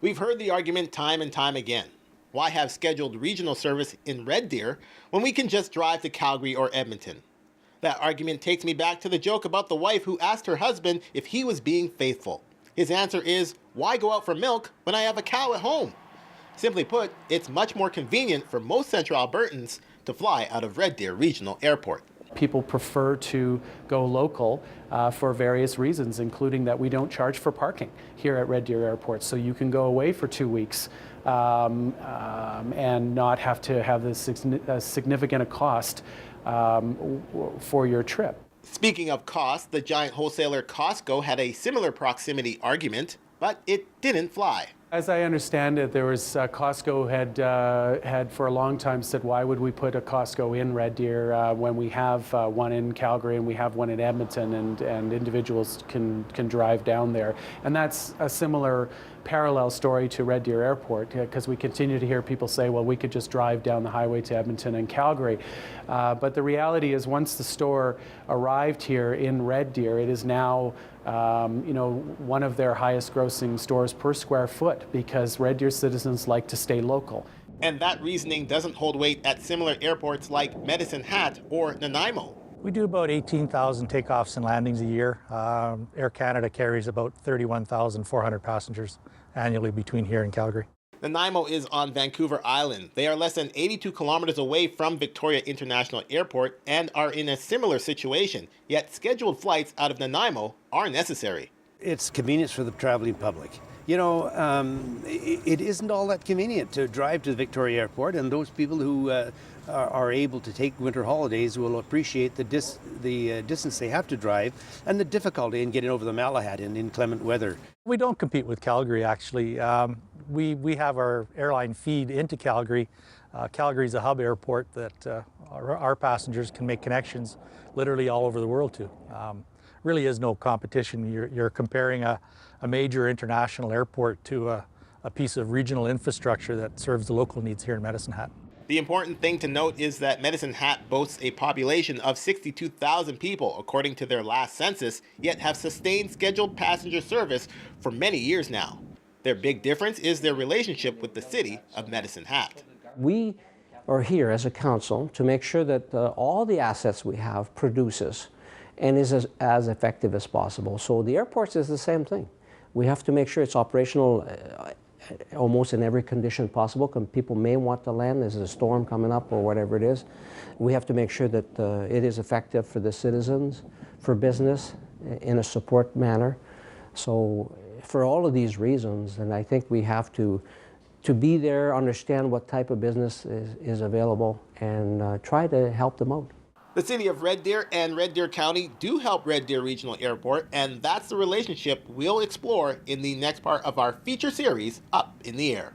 We've heard the argument time and time again. Why have scheduled regional service in Red Deer when we can just drive to Calgary or Edmonton? That argument takes me back to the joke about the wife who asked her husband if he was being faithful. His answer is, why go out for milk when I have a cow at home? Simply put, it's much more convenient for most Central Albertans to fly out of Red Deer Regional Airport. People prefer to go local for various reasons, including that we don't charge for parking here at Red Deer Airport. So you can go away for 2 weeks and not have to have this significant a cost for your trip. Speaking of cost, the giant wholesaler Costco had a similar proximity argument, but it didn't fly. As I understand it, there was Costco had for a long time said, why would we put a Costco in Red Deer when we have one in Calgary and we have one in Edmonton, and individuals can drive down there. And that's a similar parallel story to Red Deer Airport, because we continue to hear people say, well, we could just drive down the highway to Edmonton and Calgary. But the reality is, once the store arrived here in Red Deer, it is now one of their highest grossing stores per square foot, because Red Deer citizens like to stay local. And that reasoning doesn't hold weight at similar airports like Medicine Hat or Nanaimo. We do about 18,000 takeoffs and landings a year. Air Canada carries about 31,400 passengers annually between here and Calgary. Nanaimo is on Vancouver Island. They are less than 82 kilometers away from Victoria International Airport and are in a similar situation, yet scheduled flights out of Nanaimo are necessary. It's convenience for the traveling public. You know, it isn't all that convenient to drive to the Victoria Airport, and those people who are able to take winter holidays will appreciate the distance they have to drive and the difficulty in getting over the Malahat in inclement weather. We don't compete with Calgary, actually. We have our airline feed into Calgary. Calgary is a hub airport that our passengers can make connections literally all over the world to. Really is no competition. You're comparing a major international airport to a piece of regional infrastructure that serves the local needs here in Medicine Hat. The important thing to note is that Medicine Hat boasts a population of 62,000 people, according to their last census, yet have sustained scheduled passenger service for many years now. Their big difference is their relationship with the city of Medicine Hat. We are here as a council to make sure that all the assets we have produces and is as effective as possible. So the airports is the same thing. We have to make sure it's operational almost in every condition possible, because people may want to land, there's a storm coming up or whatever it is. We have to make sure that it is effective for the citizens, for business, in a support manner. So for all of these reasons, and I think we have to be there, understand what type of business is available, and try to help them out. The city of Red Deer and Red Deer County do help Red Deer Regional Airport, and that's the relationship we'll explore in the next part of our feature series, Up in the Air.